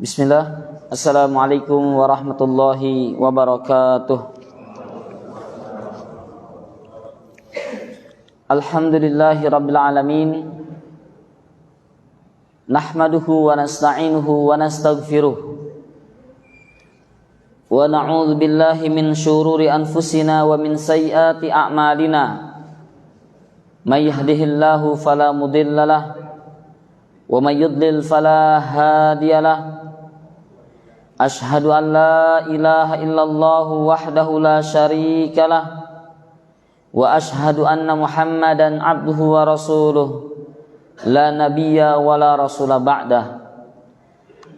Bismillah. Assalamualaikum warahmatullahi wabarakatuh. Alhamdulillahi rabbil alamin. Nahmaduhu wa nasta'inuhu wa nastaghfiruh. Wa na'udzu billahi min syururi anfusina wa min sayyiati a'malina. May yahdihillahu fala mudhillalah wa may yudlil fala hadiyalah. Ashhadu an la ilaha illallah wahdahu la syarikalah wa ashhadu anna Muhammadan abduhu wa rasuluh la nabiyya wa la rasula ba'dah.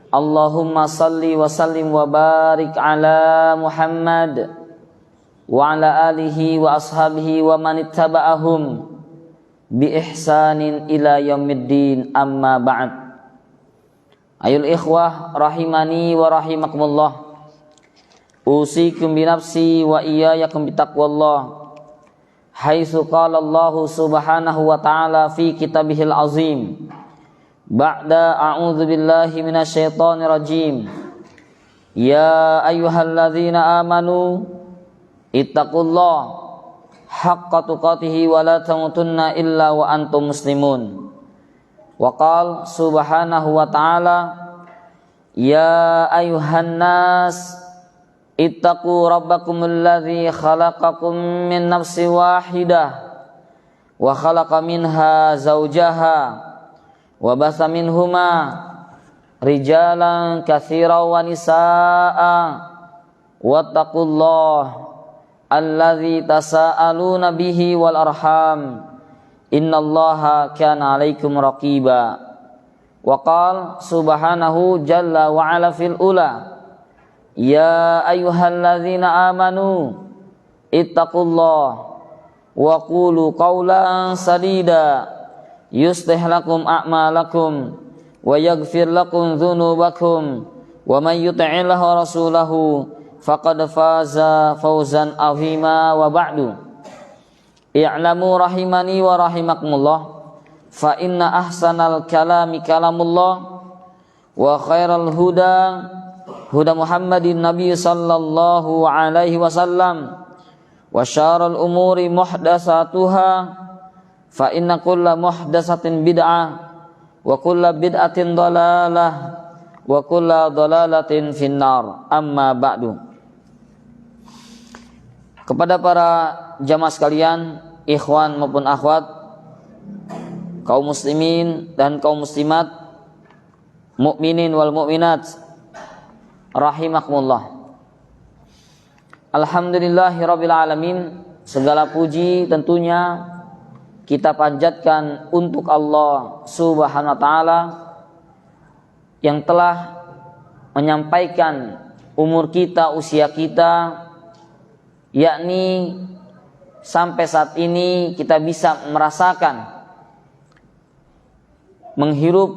Allahumma salli wa sallim wa barik ala Muhammad wa ala alihi wa ashabihi wa man ittaba'ahum bi ihsanin ila yaumiddin, amma ba'd. Ayul ikhwah rahimani wa rahimakumullah, usikum binafsi wa iyyakum bitaqwallah, haitsu qala Allah subhanahu wa ta'ala fi kitabihil azim ba'da a'udzu billahi minasyaitonir rajim. Ya ayyuhalladzina amanu ittaqullaha haqqa tuqatih wa la tamutunna illa wa antum muslimun. Wa qala subhanahu wa ta'ala, ya ayuhan nas ittaqu rabbakumul ladzi khalaqakum min nafsin wahidah wa khalaqa minha zawjaha wa batha minhuma rijalan katsiran wa nisaa'a wattaqullaha alladzi tasaaluna bihi wal arham innallaha kana 'alaikum raqiba. Wa qala subhanahu jalla wa 'ala fil ula, ya ayyuhalladzina amanu ittaqullaha wa qulu qawlan sadida yuslih lakum a'malakum wa yaghfir lakum dzunubakum wa may yuti'illaha wa rasulahu faqad faza fawzan 'azima. Wa ba'du, i'lamu rahimani wa rahimakumullah, fa inna ahsanal kalami kalamullah wa khairal huda huda Muhammadin nabiy sallallahu alaihi wasallam wa syarrul umuri muhdatsatuha fa inna kulla muhdatsatin bid'ah wa kulla bid'atin dhalalah wa kulla dhalalatin finnar, amma ba'du. Kepada para jamaah sekalian, ikhwan maupun akhwat, kaum muslimin dan kaum muslimat, mukminin wal mukminat, rahimakumullah. Alhamdulillahirabbil alamin. Segala puji tentunya kita panjatkan untuk Allah Subhanahu wa taala yang telah menyampaikan umur kita, usia kita, yakni sampai saat ini kita bisa merasakan menghirup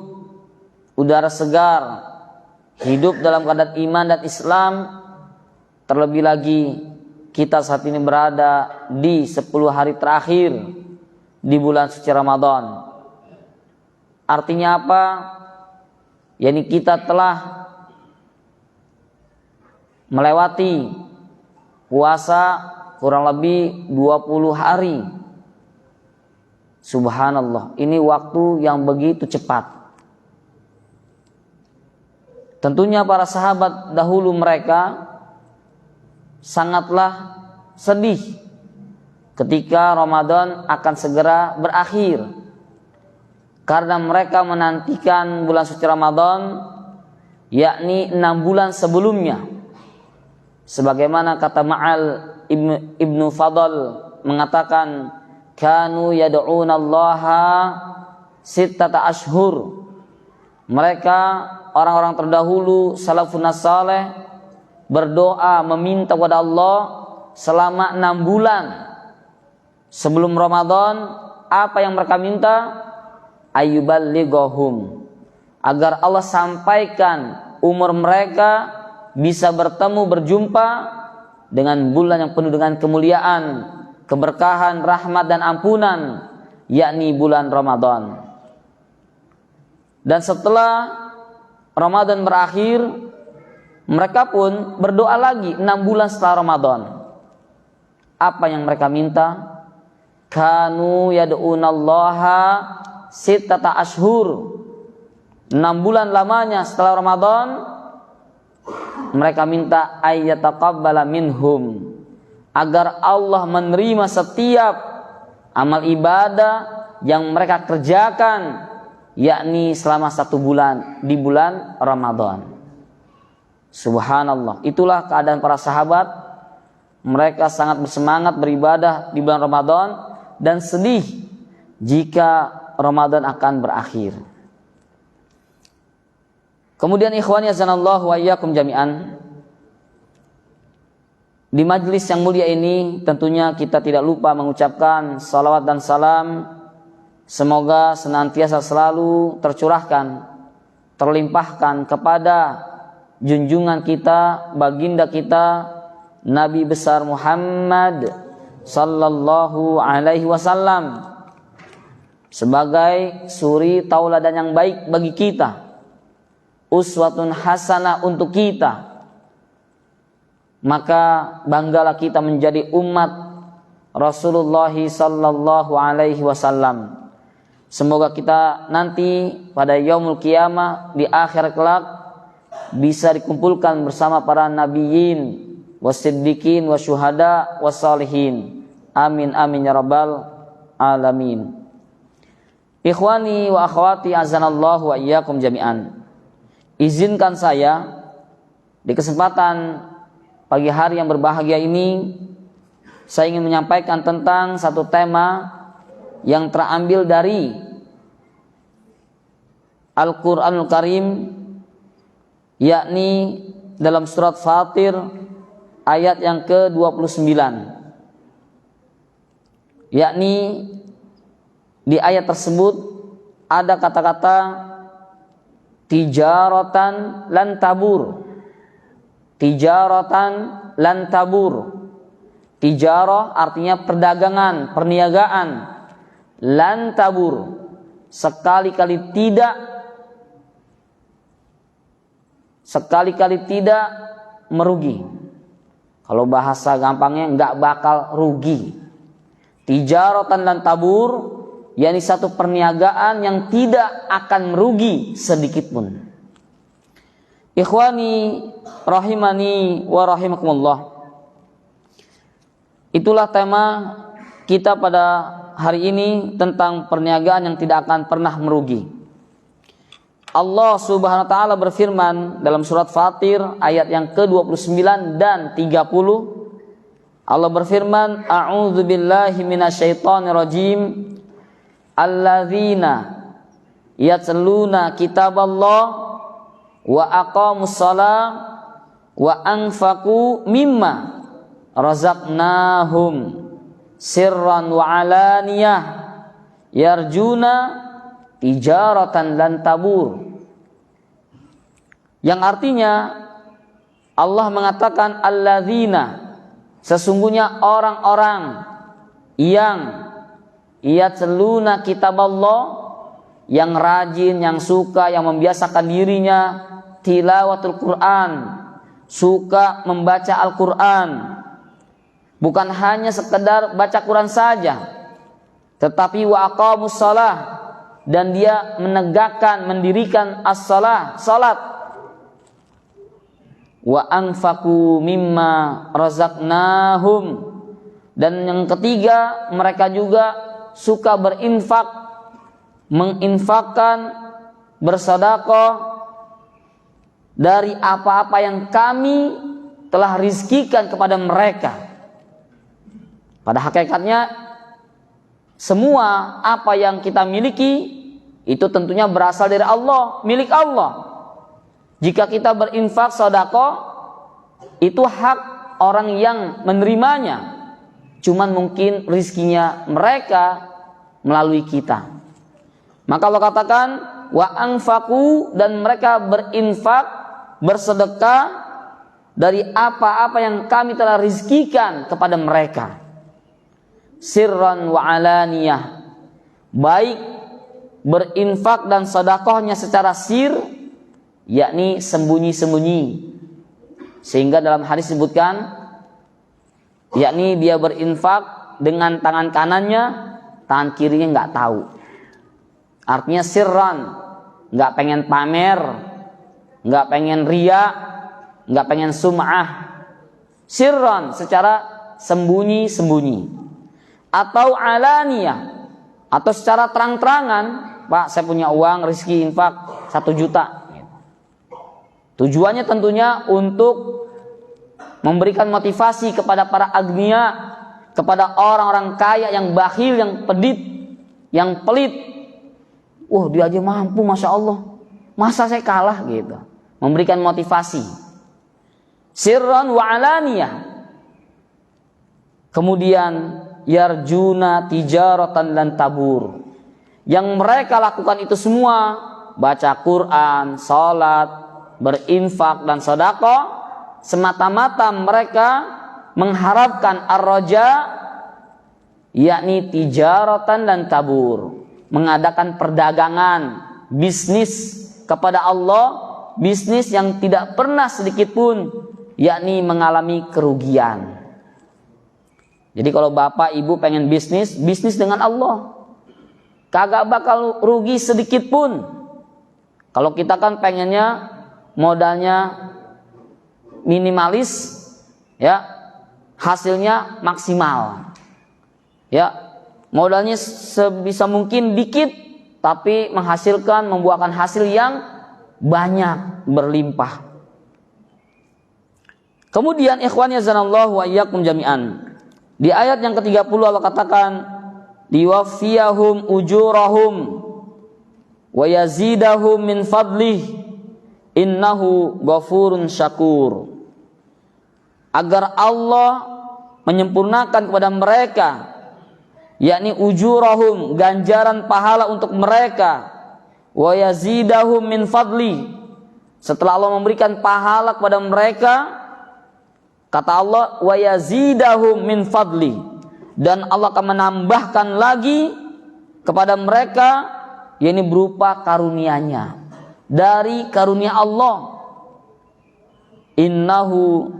udara segar, hidup dalam keadaan iman dan Islam. Terlebih lagi kita saat ini berada di 10 hari terakhir di bulan suci Ramadan. Artinya apa? yakni kita telah melewati puasa kurang lebih 20 hari. Subhanallah, ini waktu yang begitu cepat. Tentunya para sahabat dahulu mereka sangatlah sedih ketika Ramadan akan segera berakhir, karena mereka menantikan bulan suci Ramadan, yakni 6 bulan sebelumnya. Sebagaimana kata Ma'al ibnu Fadl mengatakan, kanu yad'unallaha sittata ashhur. Mereka orang-orang terdahulu salafun saleh berdoa meminta kepada Allah selama 6 bulan sebelum Ramadan. Apa yang mereka minta? Ayyuballighahum, agar Allah sampaikan umur mereka bisa bertemu, berjumpa dengan bulan yang penuh dengan kemuliaan, keberkahan, rahmat dan ampunan, yakni bulan Ramadan. Dan setelah Ramadan berakhir, mereka pun berdoa lagi 6 bulan setelah Ramadan. Apa yang mereka minta? Kanu yad'unallaha sittata ashhur. 6 bulan lamanya setelah Ramadan, mereka minta ayyataqabbala minhum, agar Allah menerima setiap amal ibadah yang mereka kerjakan, yakni selama 1 bulan di bulan Ramadan. Subhanallah, itulah keadaan para sahabat. Mereka sangat bersemangat beribadah di bulan Ramadan dan sedih jika Ramadan akan berakhir. Kemudian ikhwani azanallahu wa iyyakum jami'an, di majlis yang mulia ini tentunya kita tidak lupa mengucapkan salawat dan salam, semoga senantiasa selalu tercurahkan, terlimpahkan kepada junjungan kita, baginda kita, Nabi besar Muhammad sallallahu alaihi wasallam, sebagai suri tauladan yang baik bagi kita, uswatun hasanah untuk kita. Maka banggalah kita menjadi umat Rasulullah sallallahu alaihi wasallam. Semoga kita nanti pada yaumul qiyamah di akhir kelak bisa dikumpulkan bersama para nabiyyin, wasiddiqin, wasyuhada, wassalihin. Amin amin ya rabbal alamin. Ikhwani wa akhwati azanallahu wa iyyakum jami'an. Izinkan saya di kesempatan pagi hari yang berbahagia ini, saya ingin menyampaikan tentang satu tema yang terambil dari Al-Quranul Karim, yakni dalam surat Fatir ayat yang ke-29, yakni di ayat tersebut ada kata-kata tijaratan lan tabur. Tijaratan lan tabur. Tijarah artinya perdagangan, perniagaan. Lan tabur, sekali-kali tidak merugi. Kalau bahasa gampangnya enggak bakal rugi. Tijaratan lan tabur, yakni satu perniagaan yang tidak akan merugi sedikit pun. Ikhwani rahimani wa rahimakumullah, itulah tema kita pada hari ini tentang perniagaan yang tidak akan pernah merugi. Allah Subhanahu wa taala berfirman dalam surat Fatir ayat yang ke-29 dan 30. Allah berfirman, a'udzu billahi minasyaitonir rajim. Alladzina yatluna kitaballah wa aqamus shalah wa anfaqu mimma razaqnahum sirran wa alaniyah yarjuna tijaratan lan tabur. Yang artinya Allah mengatakan alladzina, sesungguhnya orang-orang yang yatluna kitaballah, yang rajin, yang suka, yang membiasakan dirinya tilawatul Quran, suka membaca Al-Quran, bukan hanya sekedar baca Quran saja, tetapi wa aqamus shalah, dan dia menegakkan, mendirikan as-shalah, salat. Wa anfaqu mimma razaqnahum, dan yang ketiga mereka juga suka berinfak, menginfakkan, bersedekah dari apa-apa yang kami telah rizkikan kepada mereka. Pada hakikatnya semua apa yang kita miliki itu tentunya berasal dari Allah, milik Allah. Jika kita berinfak sedekah, itu hak orang yang menerimanya, cuman mungkin rizkinya mereka melalui kita. Maka Allah katakan wa anfaqu, dan mereka berinfak, bersedekah dari apa-apa yang kami telah rizkikan kepada mereka, sirran wa alaniyah, baik berinfak dan sedekahnya secara sir yakni sembunyi-sembunyi. Sehingga dalam hadis disebutkan, yakni dia berinfak dengan tangan kanannya, tangan kirinya nggak tahu. Artinya sirran, nggak pengen pamer, nggak pengen ria, nggak pengen sum'ah. Sirran, secara sembunyi-sembunyi. Atau alaniyah, atau secara terang-terangan, Pak, saya punya uang, rezeki infak 1 juta. Tujuannya tentunya untuk memberikan motivasi kepada para agniya, kepada orang-orang kaya yang bakhil, yang pedit, yang pelit. Wah, dia aja mampu, Masya Allah, masa saya kalah gitu. Memberikan motivasi. Sirran wa alaniyah. Kemudian yarjuna tijaratan lan tabur. Yang mereka lakukan itu semua, baca Quran, salat, berinfak dan sedekah, semata-mata mereka mengharapkan ar-raja, yakni tijaratan dan tabur, mengadakan perdagangan, bisnis kepada Allah, bisnis yang tidak pernah sedikit pun yakni mengalami kerugian. Jadi kalau bapak ibu pengen bisnis, bisnis dengan Allah, kagak bakal rugi sedikit pun. Kalau kita kan pengennya modalnya minimalis, ya, hasilnya maksimal, ya, modalnya sebisa mungkin dikit tapi menghasilkan, membuahkan hasil yang banyak, berlimpah. Kemudian ikhwan yazanallahu wa iyyakum jami'an, di ayat yang ke-30 Allah katakan, liwaffiyahum ujurahum wa yazidahum min fadlih innahu ghafurun syakur. Agar Allah menyempurnakan kepada mereka, yakni ujurahum, ganjaran pahala untuk mereka, wa yazidahum min fadli, setelah Allah memberikan pahala kepada mereka, kata Allah, wa yazidahum min fadli, dan Allah akan menambahkan lagi kepada mereka, yakni berupa karunia-Nya, dari karunia Allah. Innahu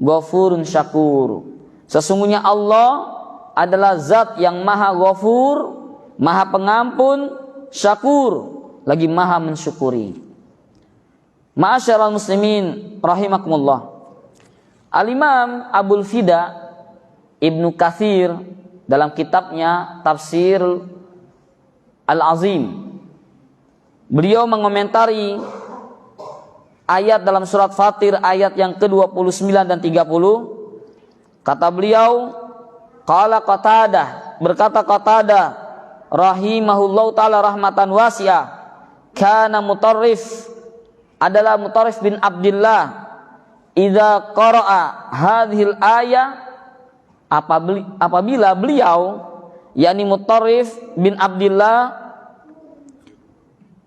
ghafurun syakur. Sesungguhnya Allah adalah zat yang maha ghafur, maha pengampun, syakur, lagi maha mensyukuri. Ma'asyiral muslimin rahimakumullah. Al-Imam Abul Fida Ibnu Katsir dalam kitabnya Tafsir Al-Azim, beliau mengomentari ayat dalam surat Fatir ayat yang ke-29 dan 30. Kata beliau, qala Qatadah, berkata Qatadah rahimahullahu taala rahmatan wasi'ah, kana Mutarrif, adalah Mutarrif bin Abdullah, idza qara'a hadhil ayah, apabila beliau, yakni Mutarrif bin Abdullah,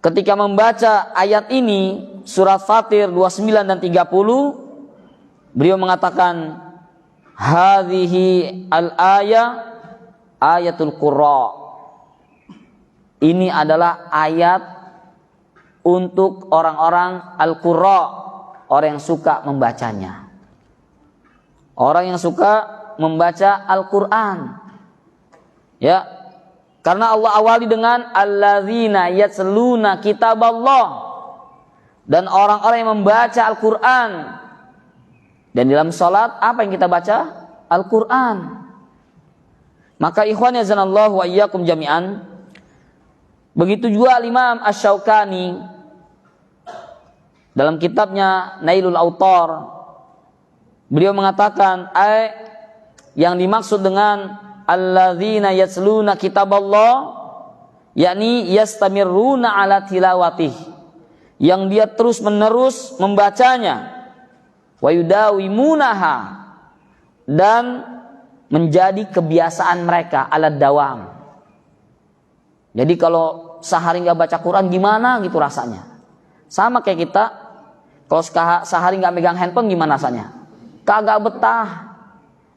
ketika membaca ayat ini, surat Fatir 29 dan 30, beliau mengatakan, hadhihi al-ayah ayatul qurra. Ini adalah ayat untuk orang-orang al-qurra, orang yang suka membacanya, orang yang suka membaca Al-Quran, ya. Karena Allah awali dengan alladzina yatsluna kitaballah, dan orang-orang yang membaca Al-Quran. Dan dalam salat apa yang kita baca? Al-Quran. Maka ikhwan yazanallahu wa iyyakum jami'an, begitu juga Imam Asy-Syaukani dalam kitabnya Nailul Autar, beliau mengatakan, yang dimaksud dengan alladzina yatsluna kitaballah, yakni yastamirruna ala tilawatih, yang dia terus menerus membacanya, wa yudawimunaha, dan menjadi kebiasaan mereka, ala dawam. Jadi kalau sehari nggak baca Quran gimana gitu rasanya? Sama kayak kita kalau sehari nggak megang handphone gimana rasanya? Kagak betah.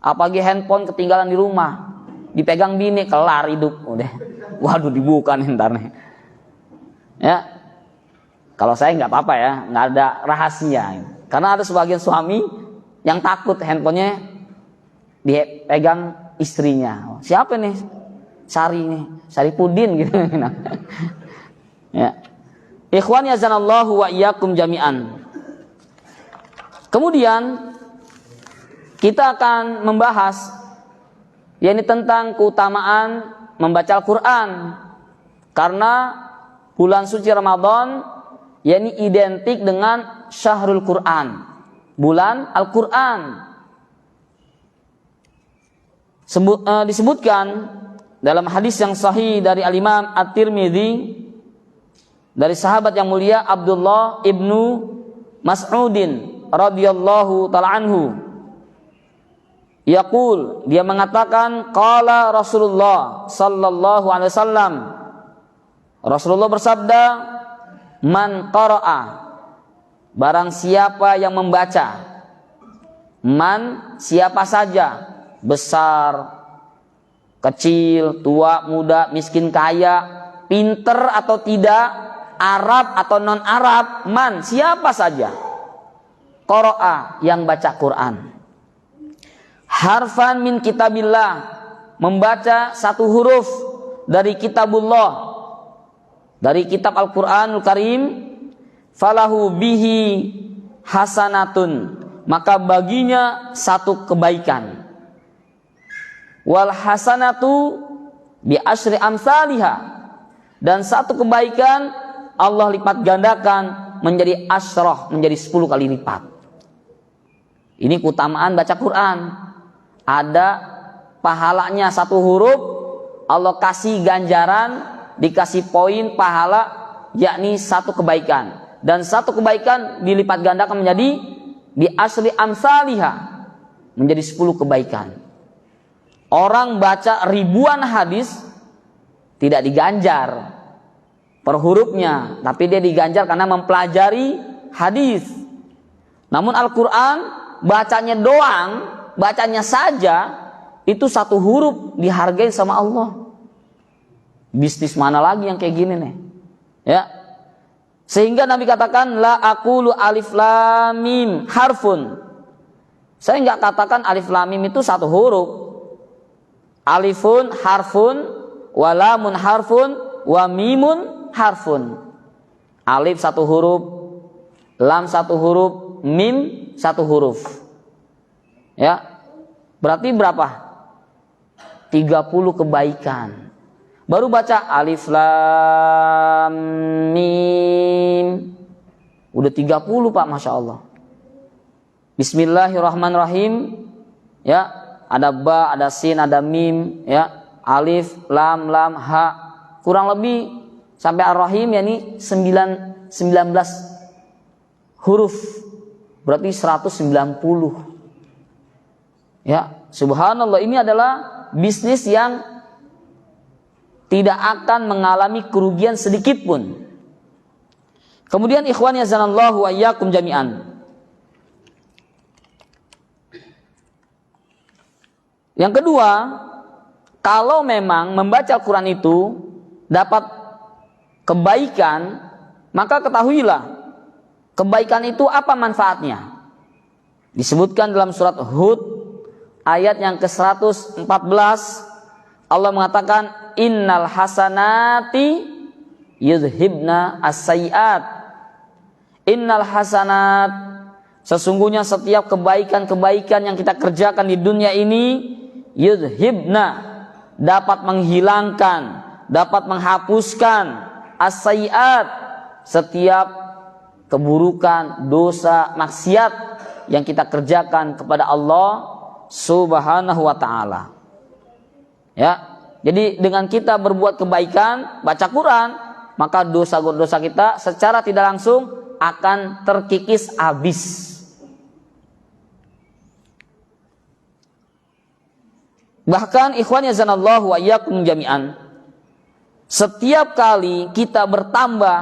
Apalagi handphone ketinggalan di rumah, dipegang bini, kelar hidup udah. Waduh, dibuka nih ntar nih. Ya. Kalau saya nggak apa-apa ya, nggak ada rahasia. Karena ada sebagian suami yang takut handphonenya dipegang istrinya. Siapa nih? Sari nih, Sari Pudin gitu. Ya. Ikhwan yazanallahu wa iyyakum jami'an. Kemudian kita akan membahas yakni tentang keutamaan membaca Al-Qur'an. Karena bulan suci Ramadan yakni identik dengan Syahrul Quran, bulan Al-Quran. Disebutkan dalam hadis yang sahih dari Al-Imam At-Tirmidzi dari sahabat yang mulia Abdullah ibnu Mas'udin radhiyallahu ta'ala anhu. Yaqul, dia mengatakan, qala Rasulullah sallallahu alaihi wasallam, Rasulullah bersabda, man qara'a, barang siapa yang membaca, man siapa saja, besar, kecil, tua, muda, miskin, kaya, pinter atau tidak, Arab atau non Arab, man siapa saja, qara'a yang baca Quran, harfan min kitabillah, membaca satu huruf dari kitabullah, dari kitab Al-Quranul Karim, falahu bihi hasanatun, maka baginya satu kebaikan, wal hasanatu bi asyri amsalihha, dan satu kebaikan Allah lipat gandakan menjadi asyrah, menjadi 10 kali lipat. Ini keutamaan baca Quran. Ada pahalanya satu huruf, Allah kasih ganjaran, dikasih poin pahala, yakni satu kebaikan, dan satu kebaikan dilipat gandakan menjadi bi asli amsalihha, menjadi 10 kebaikan. Orang baca ribuan hadis tidak diganjar per hurufnya, tapi dia diganjar karena mempelajari hadis. Namun Al-Quran bacanya doang, bacanya saja, itu satu huruf dihargai sama Allah. Bisnis mana lagi yang kayak gini nih? Ya. Sehingga Nabi katakan la aqulu alif lam mim harfun. Saya enggak katakan alif lam mim itu satu huruf. Alifun harfun, wa lamun harfun, wa mimun harfun. Alif satu huruf, lam satu huruf, mim satu huruf. Ya. Berarti berapa? 30 kebaikan. Baru baca alif lam mim, udah 30 Pak, Masya Allah. Bismillahirrahmanirrahim. Ya, ada ba, ada sin, ada mim, ya, alif, lam, ha, kurang lebih sampai ar-rahim, yakni 19 huruf, berarti 190. Ya, subhanallah, ini adalah bisnis yang tidak akan mengalami kerugian sedikit pun. Kemudian ikhwan yazanallahu wa iyyakum jami'an. Yang kedua, kalau memang membaca Al-Quran itu dapat kebaikan, maka ketahuilah kebaikan itu apa manfaatnya. Disebutkan dalam surat Hud ayat yang ke-114, Allah mengatakan innal hasanati yudhibna as-sayyi'at. Innal hasanat, sesungguhnya setiap kebaikan-kebaikan yang kita kerjakan di dunia ini, yudhibna, dapat menghilangkan, dapat menghapuskan, as-sayyi'at, setiap keburukan, dosa, maksiat yang kita kerjakan kepada Allah Subhanahu wa ta'ala. Ya, jadi dengan kita berbuat kebaikan, baca Quran, maka dosa-dosa kita secara tidak langsung akan terkikis habis. Bahkan ikhwan yazanallahu wa iyyakum jami'an, setiap kali kita bertambah,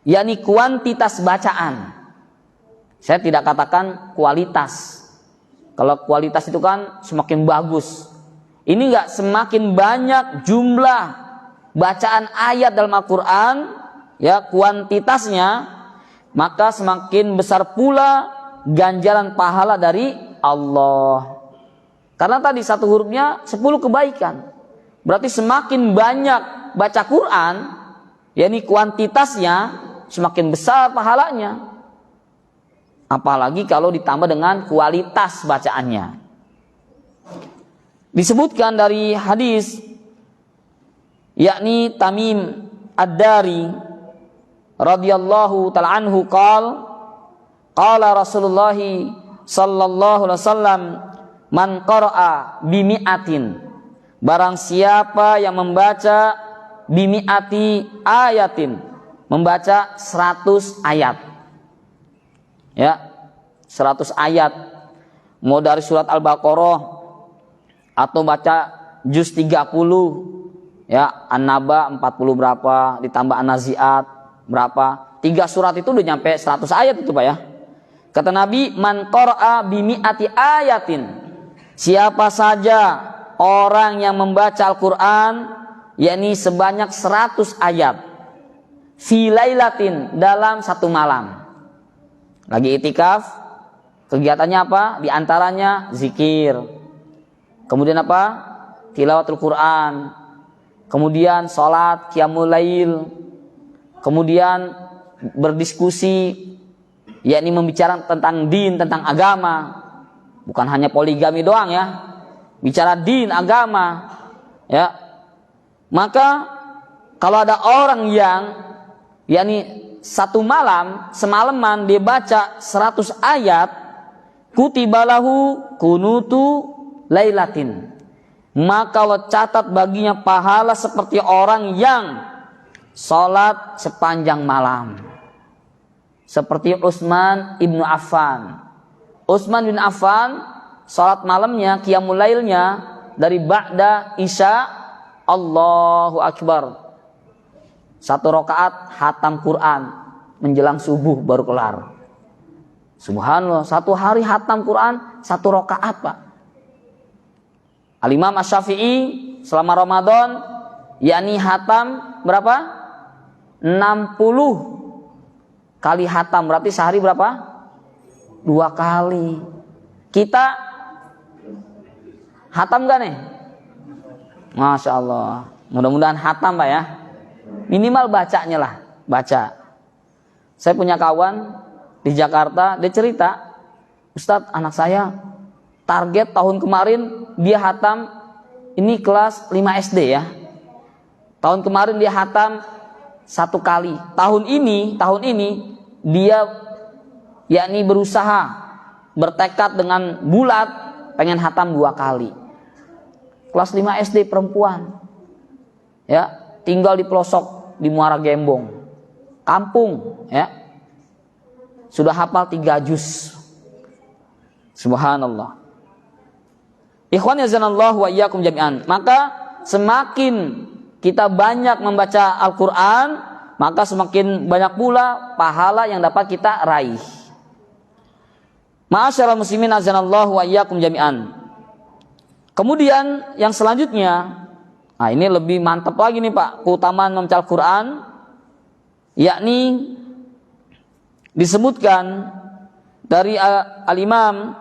yakni kuantitas bacaan, saya tidak katakan kualitas. Kalau kualitas itu kan semakin bagus. Ini enggak, semakin banyak jumlah bacaan ayat dalam Al-Quran, ya kuantitasnya, maka semakin besar pula ganjaran pahala dari Allah. Karena tadi satu hurufnya 10 kebaikan. Berarti semakin banyak baca Quran, yakni kuantitasnya, semakin besar pahalanya. Apalagi kalau ditambah dengan kualitas bacaannya. Disebutkan dari hadis, yakni Tamim Ad-Dari radhiyallahu ta'ala anhu qala Rasulullah sallallahu alaihi wasallam, man qara'a bimi'atin, barang siapa yang membaca bimi'ati ayatin, membaca 100 ayat, ya 100 ayat, mau dari surat Al-Baqarah atau baca juz 30, ya An-Naba 40 berapa, ditambah An-Nazi'at berapa, 3 surat itu udah nyampe 100 ayat itu Pak ya. Kata Nabi, man qara'a bimi'ati ayatin, siapa saja orang yang membaca Al-Quran, yakni sebanyak 100 ayat, fi lailatin, dalam satu malam. Lagi itikaf, kegiatannya apa? Di antaranya zikir, kemudian apa? Tilawatul Quran, kemudian sholat qiyamul lail, kemudian berdiskusi, yakni membicarakan tentang din, tentang agama, bukan hanya poligami doang ya, bicara din, agama, ya. Maka kalau ada orang yang yakni satu malam, semalaman dia baca 100 ayat, kutibalahu kunutu lailatin, maka Allah catat baginya pahala seperti orang yang sholat sepanjang malam. Seperti Utsman ibnu Affan. Utsman bin Affan sholat malamnya, qiyamul lailnya dari ba'da isya, Allahu Akbar, 1 rakaat hatam Quran, menjelang subuh baru kelar. Subhanallah, 1 hari hatam Quran 1 rakaat Pak. Al-Imam Asy-Syafi'i selama Ramadan, yakni hatam berapa? 60 kali hatam, berarti sehari berapa? 2 kali. Kita hatam gak nih? Masya Allah. Mudah-mudahan hatam Pak ya. Minimal bacanya lah, baca. Saya punya kawan di Jakarta, dia cerita, Ustadz, anak saya target tahun kemarin dia hatam, ini kelas 5 SD ya. Tahun kemarin dia hatam 1 kali. Tahun ini dia yakni berusaha, bertekad dengan bulat pengen hatam 2 kali. Kelas 5 SD perempuan, ya, tinggal di pelosok di Muara Gembong, kampung, ya, sudah hafal 3 juz. Subhanallah. Ikhwan yazanallahu wa iyyakum jami'an. Maka semakin kita banyak membaca Al-Quran, maka semakin banyak pula pahala yang dapat kita raih. Ma'asyiral muslimin azanallahu wa iyyakum jami'an. Kemudian yang selanjutnya, nah ini lebih mantap lagi nih Pak, keutamaan membaca Al-Quran, yakni disebutkan dari Al-Imam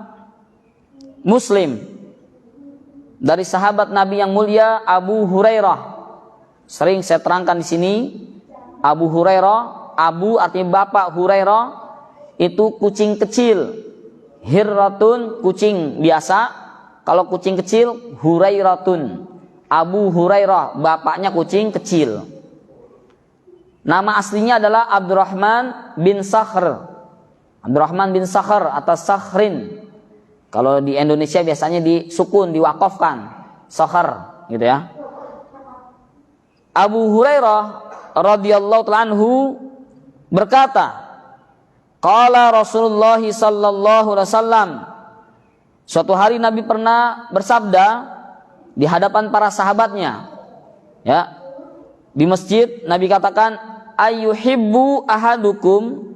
Muslim dari sahabat Nabi yang mulia Abu Hurairah. Sering saya terangkan di sini, Abu Hurairah, Abu artinya bapak, Hurairah itu kucing kecil, Hirratun kucing biasa, kalau kucing kecil Hurairatun. Abu Hurairah, bapaknya kucing kecil. Nama aslinya adalah Abdurrahman bin Sakhr. Abdurrahman bin Sakhr atau Sakhrin. Kalau di Indonesia biasanya disukun, diwakafkan, Sakhr, gitu ya. Abu Hurairah radhiyallahu ta'ala anhu berkata, qala Rasulullah sallallahu alaihi wasallam, suatu hari Nabi pernah bersabda di hadapan para sahabatnya, ya, di masjid. Nabi katakan, ayyuhibbu ahadukum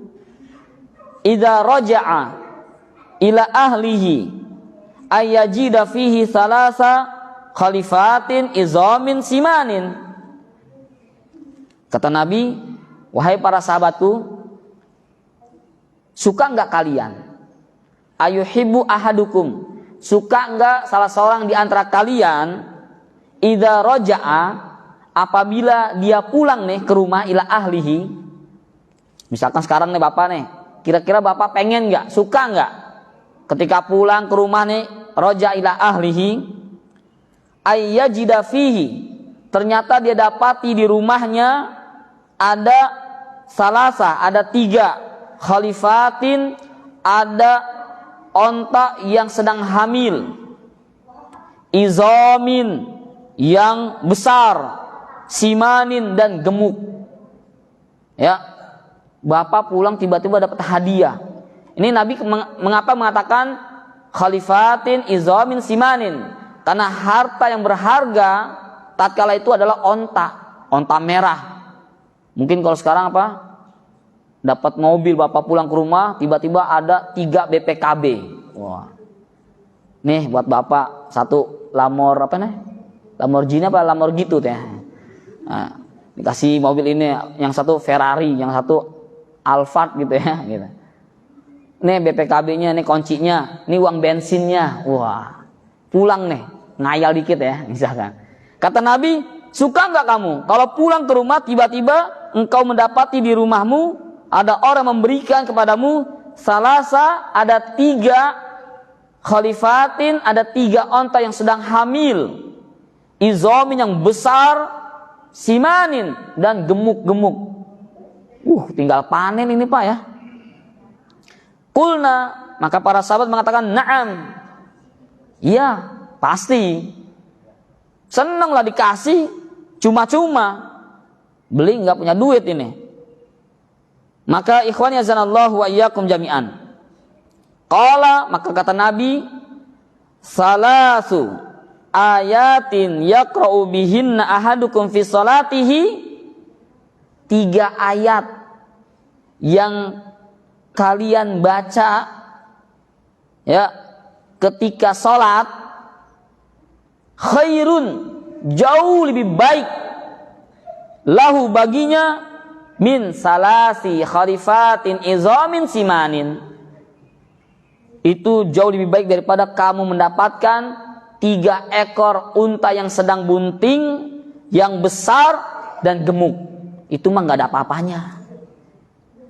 idza raja'a ila ahlihi ayyajida fihi thalatha khalifatin izamin simanin. Kata Nabi, wahai para sahabatku, suka enggak kalian? Ayuhibbu ahadukum, suka enggak salah seorang di antara kalian idza raja'a, apabila dia pulang nih ke rumah, ila ahlihi. Misalkan sekarang nih bapak nih, kira-kira bapak pengen enggak, suka enggak ketika pulang ke rumah nih, raja ila ahlihi, ayyajida fihi, ternyata dia dapati di rumahnya ada salasa, ada 3 khalifatin, ada onta yang sedang hamil, izomin yang besar, simanin dan gemuk. Ya, bapak pulang tiba-tiba dapat hadiah. Ini Nabi mengapa mengatakan khalifatin izomin simanin? Karena harta yang berharga tatkala itu adalah onta merah. Mungkin kalau sekarang apa? Dapat mobil, bapak pulang ke rumah tiba-tiba ada 3 BPKB. Wah. Nih buat bapak 1 Lamborghini apa Lamborghini gitu teh. Nah, dikasih mobil ini, yang 1 Ferrari, yang 1 Alphard gitu ya, gitu. Nih BPKB-nya, nih kuncinya, nih uang bensinnya. Wah. Pulang nih, ngayal dikit ya, misalkan. Kata Nabi, suka enggak kamu kalau pulang ke rumah tiba-tiba engkau mendapati di rumahmu ada orang memberikan kepadamu salasa, ada 3 khalifatin, ada 3 onta yang sedang hamil, izomin yang besar, simanin dan gemuk-gemuk. Tinggal panen ini pak ya. Kulna, maka para sahabat mengatakan na'am, iya pasti. Seneng lah dikasih cuma-cuma, beli nggak punya duit ini. Maka ikhwan yazanallahu wa iyyakum jami'an. Qala, maka kata Nabi, salasu ayatin yaqra'u bihinna ahadukum fi salatihi, 3 ayat yang kalian baca ya ketika salat, khairun, jauh lebih baik, lahu baginya, min salasi khalifatin izamin simanin, itu jauh lebih baik daripada kamu mendapatkan 3 ekor unta yang sedang bunting, yang besar dan gemuk. Itu mah nggak ada apa-apanya.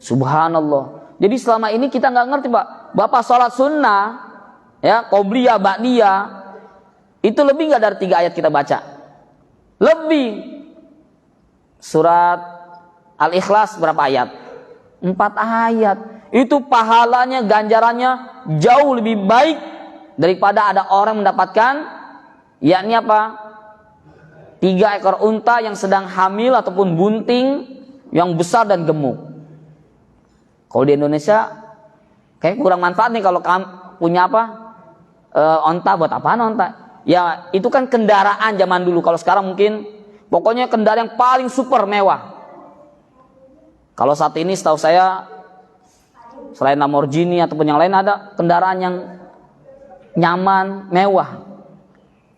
Subhanallah. Jadi selama ini kita nggak ngerti pak, bapak sholat sunnah ya, qobliyah, ba'diyah, itu lebih nggak dari 3 ayat kita baca? Lebih. Surat Al-Ikhlas berapa ayat? 4 ayat. Itu pahalanya, ganjarannya jauh lebih baik daripada ada orang mendapatkan, yakni apa? 3 ekor unta yang sedang hamil ataupun bunting yang besar dan gemuk. Kalau di Indonesia kayak kurang manfaat nih kalau kamu punya apa? Onta, buat apaan onta? Ya itu kan kendaraan zaman dulu. Kalau sekarang mungkin pokoknya kendaraan yang paling super mewah. Kalau saat ini setahu saya selain Lamborghini ataupun yang lain, ada kendaraan yang nyaman, mewah.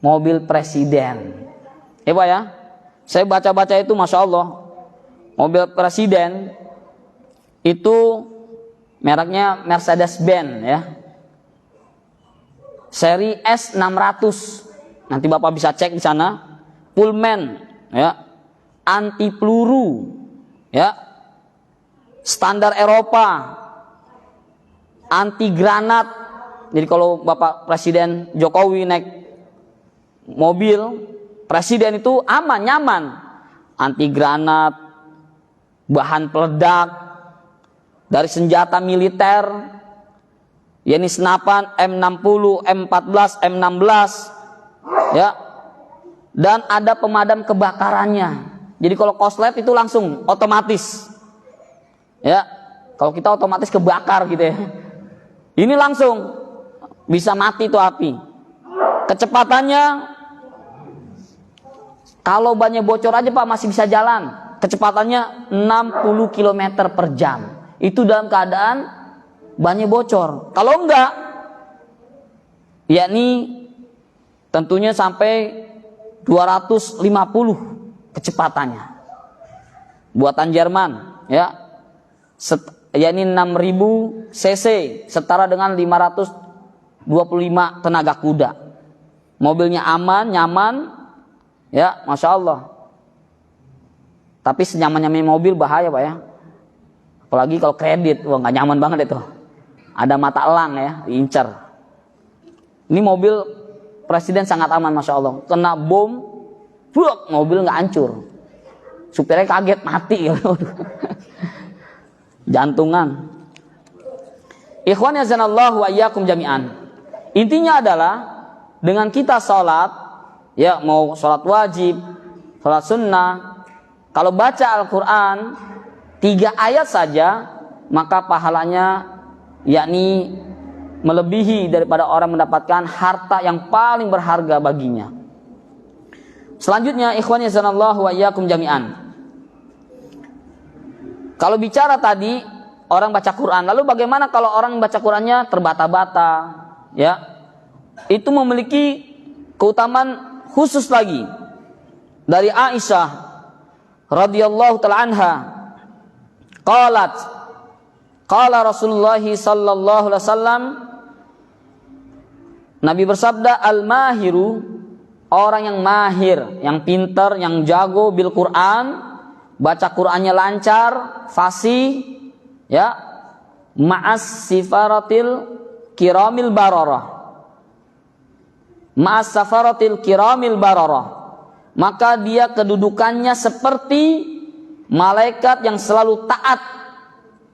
Mobil presiden. Ya Pak ya, saya baca-baca itu Masya Allah, mobil presiden itu mereknya Mercedes-Benz ya, seri S600. Nanti Bapak bisa cek di sana. Pullman ya, anti peluru ya, standar Eropa, anti granat. Jadi kalau Bapak Presiden Jokowi naik mobil presiden itu aman, nyaman, anti granat, bahan peledak dari senjata militer, yakni senapan M60, M14, M16 ya, dan ada pemadam kebakarannya. Jadi kalau koslet itu langsung otomatis ya, kalau kita otomatis kebakar gitu ya, ini langsung bisa mati itu api. Kecepatannya kalau bannya bocor aja Pak masih bisa jalan. Kecepatannya 60 km per jam. Itu dalam keadaan bannya bocor. Kalau enggak, yakni tentunya sampai 250 kecepatannya. Buatan Jerman. ya. Yakni 6000 cc setara dengan 525 tenaga kuda. Mobilnya aman, nyaman, ya, Masya Allah. Tapi senyaman-nyamannya mobil bahaya Pak ya. Apalagi kalau kredit, wah nggak nyaman banget itu. Ada mata elang ya, diincar. Ini mobil presiden sangat aman Masya Allah. Kena bom, blok, mobil nggak hancur. Supirnya kaget mati. Jantungan. Ikhwan yazanallahu wa iyyakum jami'an. Intinya adalah dengan kita sholat, ya mau sholat wajib, sholat sunnah, kalau baca Al-Quran 3 ayat saja, maka pahalanya yakni melebihi daripada orang mendapatkan harta yang paling berharga baginya. Selanjutnya ikhwan yazanallahu wa iyyakum jami'an. Kalau bicara tadi orang baca Quran, lalu bagaimana kalau orang baca Qurannya terbata-bata, ya? Itu memiliki keutamaan khusus lagi. Dari Aisyah radhiyallahu taala anha, qalat, qala Rasulullah sallallahu alaihi wasallam, Nabi bersabda, al-mahiru, orang yang mahir, yang pintar, yang jago bil Quran, baca Qur'annya lancar, fasih, ya, ma'as sifaratil kiramil bararah. Ma'as safaratil kiramil bararah. Maka dia kedudukannya seperti malaikat yang selalu taat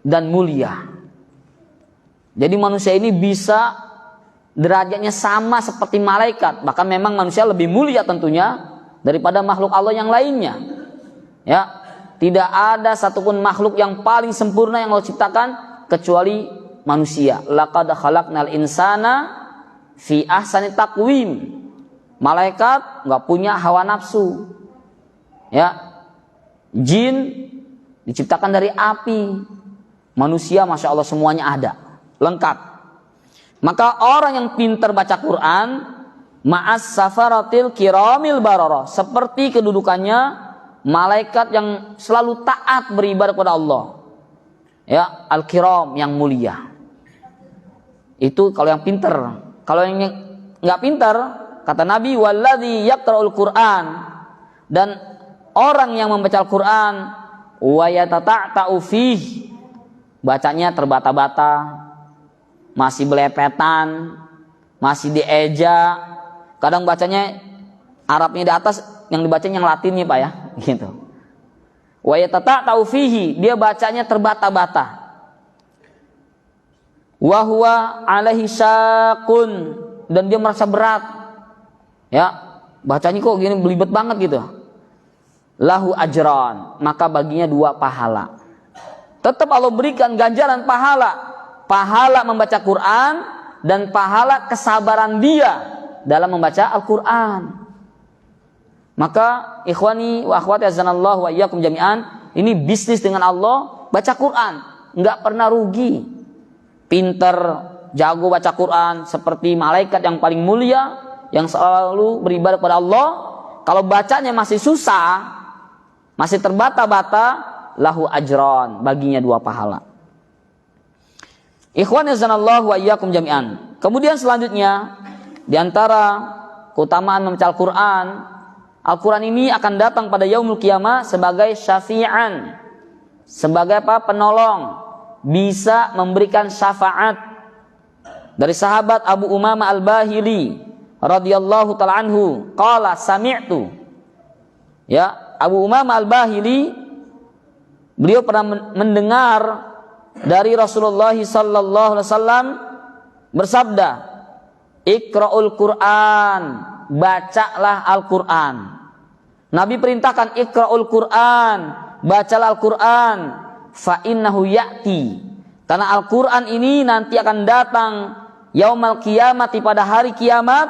dan mulia. Jadi manusia ini bisa derajatnya sama seperti malaikat. Bahkan memang manusia lebih mulia tentunya daripada makhluk Allah yang lainnya. Ya, tidak ada satupun makhluk yang paling sempurna yang Allah ciptakan kecuali manusia. Laqad khalaqnal insana fi ahsani taqwim. Malaikat nggak punya hawa nafsu. Ya, jin diciptakan dari api. Manusia masya Allah semuanya ada, lengkap. Maka orang yang pintar baca Quran, ma'as safaratil kiramil bararah, seperti kedudukannya malaikat yang selalu taat beribadah kepada Allah. Ya, al-kiram yang mulia. Itu kalau yang pintar. Kalau yang nggak pintar, kata Nabi, walladzi yaqra'ul Qur'an, dan orang yang membaca Al-Qur'an wa yatata'u fihi, bacanya terbata-bata, masih belepetan, masih dieja, kadang bacanya Arabnya di atas, yang dibacanya yang Latinnya Pak ya, gitu. Wa yatata'u fihi, dia bacanya terbata-bata. Wa huwa alaihi syaqun, dan dia merasa berat. Ya, bacanya kok gini belibet banget gitu. Lahu ajran, maka baginya 2 pahala. Tetap Allah berikan ganjaran pahala. Pahala membaca Quran dan pahala kesabaran dia dalam membaca Al-Quran. Maka ikhwani wa akhwati azanallahu wa iyyakum jami'an, ini bisnis dengan Allah, baca Quran, enggak pernah rugi. Pinter, jago baca Quran seperti malaikat yang paling mulia yang selalu beribadah kepada Allah. Kalau bacanya masih susah, masih terbata-bata, lahu ajran, baginya 2 pahala. Ikhwan yazanallahu wa iyyakum jami'an. Kemudian selanjutnya, di antara keutamaan membaca Al-Quran, Al-Quran ini akan datang pada yaumul qiyamah sebagai syafi'an, sebagai apa? Penolong, bisa memberikan syafaat. Dari sahabat Abu Umamah Al-Bahili radhiyallahu ta'ala anhu, qala sami'tu, ya, Abu Umamah Al-Bahili, beliau pernah mendengar dari Rasulullah sallallahu alaihi wasallam bersabda, Iqra'ul Qur'an, bacalah Al-Qur'an. Nabi perintahkan Iqra'ul Qur'an, bacalah Al-Qur'an, fa innahu ya'ti, karena Al-Qur'an ini nanti akan datang yaumal qiyamati, pada hari kiamat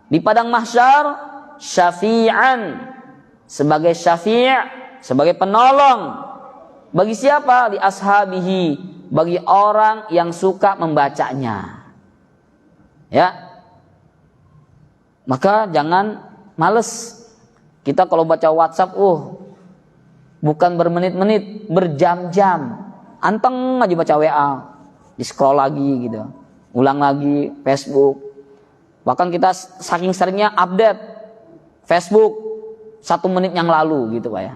di padang mahsyar, syafi'an, sebagai syafi', sebagai penolong. Bagi siapa? Li ashabihi, bagi orang yang suka membacanya. Ya. Maka jangan males. Kita kalau baca WhatsApp, Bukan bermenit-menit, berjam-jam. Anteng aja baca WA, di scroll lagi gitu, ulang lagi Facebook. Bahkan kita saking seringnya update Facebook 1 menit yang lalu gitu Pak ya.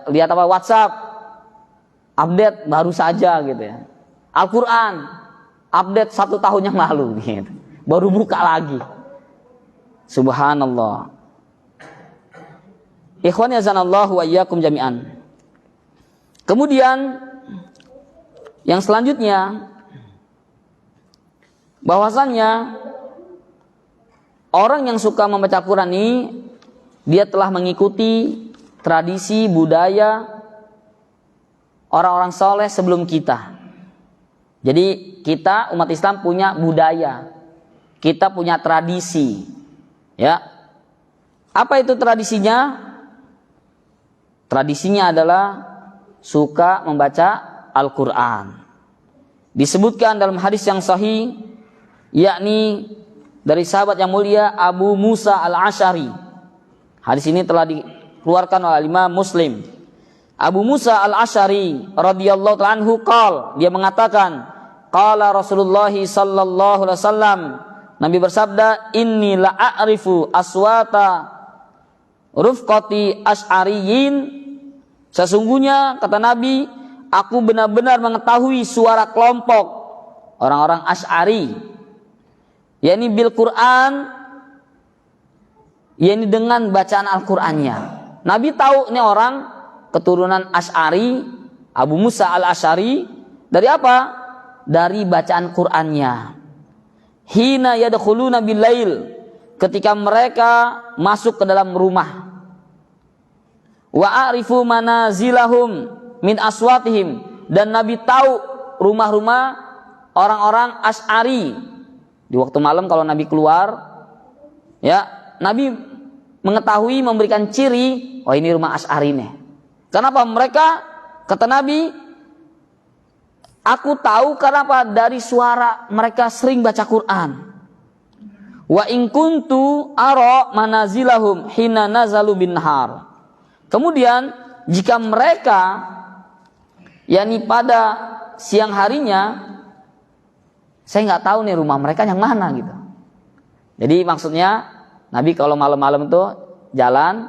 Lihat apa WhatsApp, update baru saja gitu ya. Al-Quran update 1 tahun yang lalu gitu. Baru buka lagi. Subhanallah. Ikhwan yazanallahu wa iyyakum jami'an. Kemudian yang selanjutnya, bahwasannya orang yang suka membaca Quran ini dia telah mengikuti tradisi budaya orang-orang soleh sebelum kita. Jadi kita umat Islam punya budaya, kita punya tradisi, ya. Apa itu tradisinya? Tradisinya adalah suka membaca Al-Quran. Disebutkan dalam hadis yang sahih, yakni dari sahabat yang mulia Abu Musa Al-Asy'ari. Hadis ini telah dikeluarkan oleh Imam Muslim. Abu Musa Al-Asy'ari radhiyallahu ta'ala anhu dia mengatakan, qala Rasulullah sallallahu alaihi wasallam, Nabi bersabda, inni la'arifu aswata rufqati asy'ariyin. Sesungguhnya kata Nabi, aku benar-benar mengetahui suara kelompok orang-orang Asy'ari, yakni bil Quran, yakni dengan bacaan Al-Qur'annya. Nabi tahu ini orang keturunan Asy'ari, Abu Musa Al-Asy'ari, dari apa? Dari bacaan Qur'annya. Hina yadkhuluna bil lail, ketika mereka masuk ke dalam rumah. Wa a'rifu manazilahum min aswatihim, dan Nabi tahu rumah-rumah orang-orang Asy'ari. Di waktu malam kalau Nabi keluar, ya, Nabi mengetahui, memberikan ciri, oh ini rumah Asy'ari nih. Kenapa? Mereka, kata Nabi, aku tahu kenapa, dari suara mereka sering baca Quran. Wa in kuntu ara manazilahum hina nazalu bin nahar. Kemudian jika mereka, yakni pada siang harinya, saya nggak tahu nih rumah mereka yang mana gitu. Jadi maksudnya Nabi kalau malam-malam tuh jalan,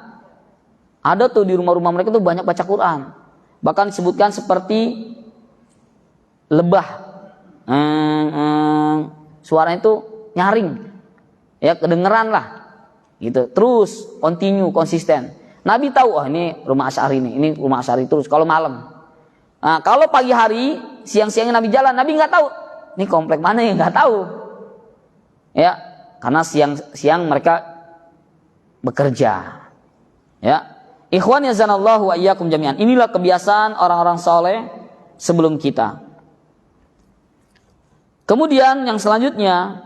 ada tuh di rumah-rumah mereka tuh banyak baca Quran. Bahkan disebutkan seperti lebah, suaranya itu nyaring, ya kedengeran lah, gitu. Terus konsisten. Nabi tahu, oh ini rumah Asy'ari ini rumah Asy'ari terus kalau malam. Nah, kalau pagi hari, siang-siangnya Nabi jalan, Nabi nggak tahu, ini komplek mana ya, nggak tahu, ya, karena siang-siang mereka bekerja, ya. Ikhwan yazanallahu wa iyyakum jami'an. Inilah kebiasaan orang-orang soleh sebelum kita. Kemudian yang selanjutnya,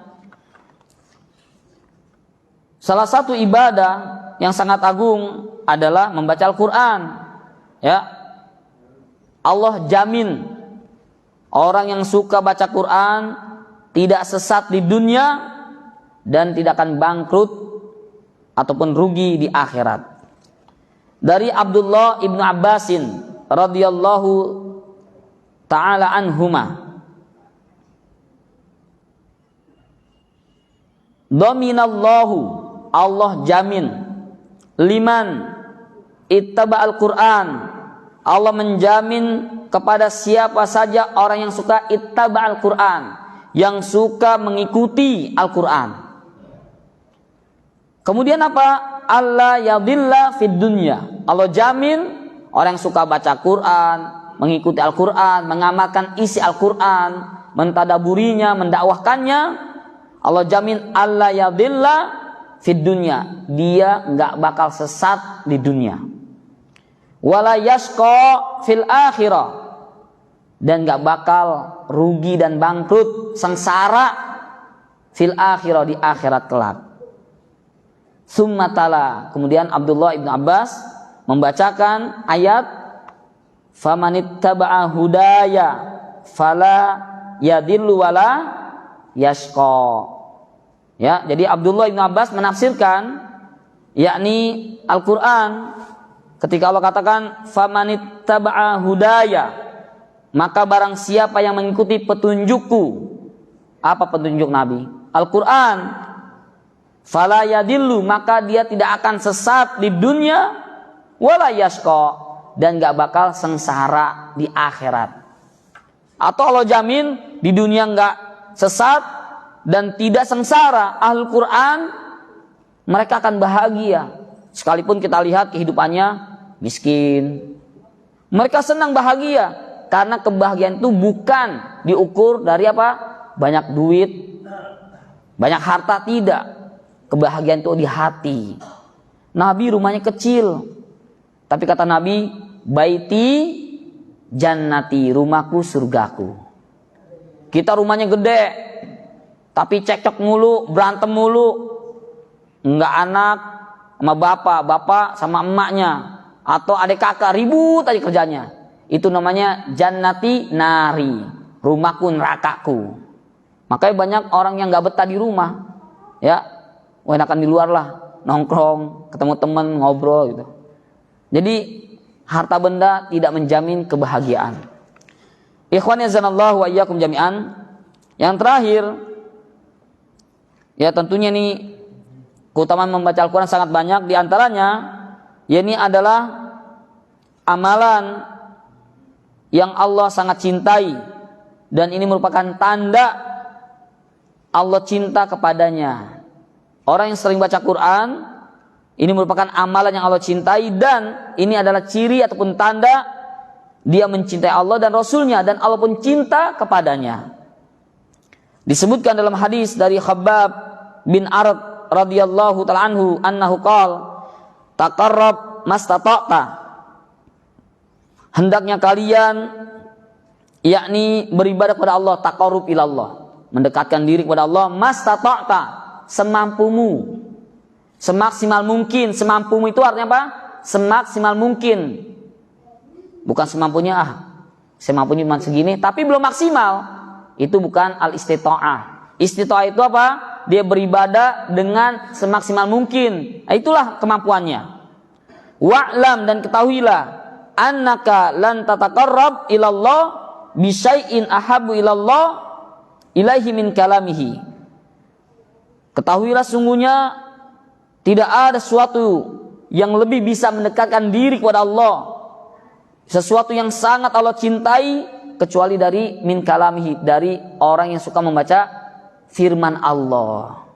salah satu ibadah yang sangat agung adalah membaca Al-Quran, ya. Allah jamin orang yang suka baca Quran tidak sesat di dunia dan tidak akan bangkrut ataupun rugi di akhirat. Dari Abdullah ibnu Abbasin radhiyallahu ta'ala anhuma, dominallahu, Allah jamin, liman ittaba'al Quran, Allah menjamin kepada siapa saja orang yang suka ittaba'al Quran, yang suka mengikuti Al-Quran. Kemudian apa? Allah yadilla fid dunya, Allah jamin orang yang suka baca Quran, mengikuti Al-Quran, mengamalkan isi Al-Quran, mentadaburinya, mendakwahkannya, Allah jamin Allah yadilla fid dunya, dia nggak bakal sesat di dunia. Wala yashqa fil akhirah, dan nggak bakal rugi dan bangkrut, sengsara fil akhirah, di akhirat kelak. Summa tala, kemudian Abdullah ibn Abbas membacakan ayat famanittaba'a hudaya fala yadillu wala yashqa. Ya, jadi Abdullah ibn Abbas menafsirkan, yakni Al-Quran, ketika Allah katakan famanittaba'a hudaya, maka barang siapa yang mengikuti petunjukku. Apa petunjuk Nabi? Al-Quran. Fala yadillu, maka dia tidak akan sesat di dunia, wala yashqa, dan gak bakal sengsara di akhirat. Atau Allah jamin di dunia gak sesat dan tidak sengsara. Ahlul Quran mereka akan bahagia, sekalipun kita lihat kehidupannya miskin. Mereka senang bahagia, karena kebahagiaan itu bukan diukur dari apa? Banyak duit, banyak harta, tidak. Kebahagiaan itu di hati. Nabi rumahnya kecil, tapi kata Nabi, baiti jannati, rumahku surgaku. Kita rumahnya gede, tapi cekcok mulu, berantem mulu, enggak anak sama bapak sama emaknya, atau adik kakak ribut aja kerjanya. Itu namanya jannati nari, rumahku nerakaku. Makanya banyak orang yang enggak betah di rumah, ya, enakan di luar lah, nongkrong, ketemu teman, ngobrol gitu. Jadi harta benda tidak menjamin kebahagiaan. Ikhwan yazanallahu wa iyyakum jami'an. Yang terakhir, ya tentunya ini keutamaan membaca Al-Quran sangat banyak. Di antaranya, ya ini adalah amalan yang Allah sangat cintai, dan ini merupakan tanda Allah cinta kepadanya. Orang yang sering baca Quran, ini merupakan amalan yang Allah cintai, dan ini adalah ciri ataupun tanda dia mencintai Allah dan Rasulnya, dan Allah pun cinta kepadanya. Disebutkan dalam hadis dari Khabbab bin Arad radhiyallahu ta'ala anhu, annahu qala taqarrab mastata'ta, hendaknya kalian yakni beribadah kepada Allah, taqarrub ilallah, mendekatkan diri kepada Allah, mastata'ta, semampumu, semaksimal mungkin. Semampumu itu artinya apa? Semaksimal mungkin, bukan semampunya semampunya cuma segini tapi belum maksimal. Itu bukan al-istita'ah. Istita'ah itu apa? Dia beribadah dengan semaksimal mungkin. Itulah kemampuannya. Wa'lam, dan ketahuilah, annaka lan tataqarrab ilallah bisyai'in ahabbu ilallah ilaihi min kalamihi. Ketahuilah sungguhnya tidak ada sesuatu yang lebih bisa mendekatkan diri kepada Allah, sesuatu yang sangat Allah cintai, kecuali dari min kalamihi, dari orang yang suka membaca firman Allah.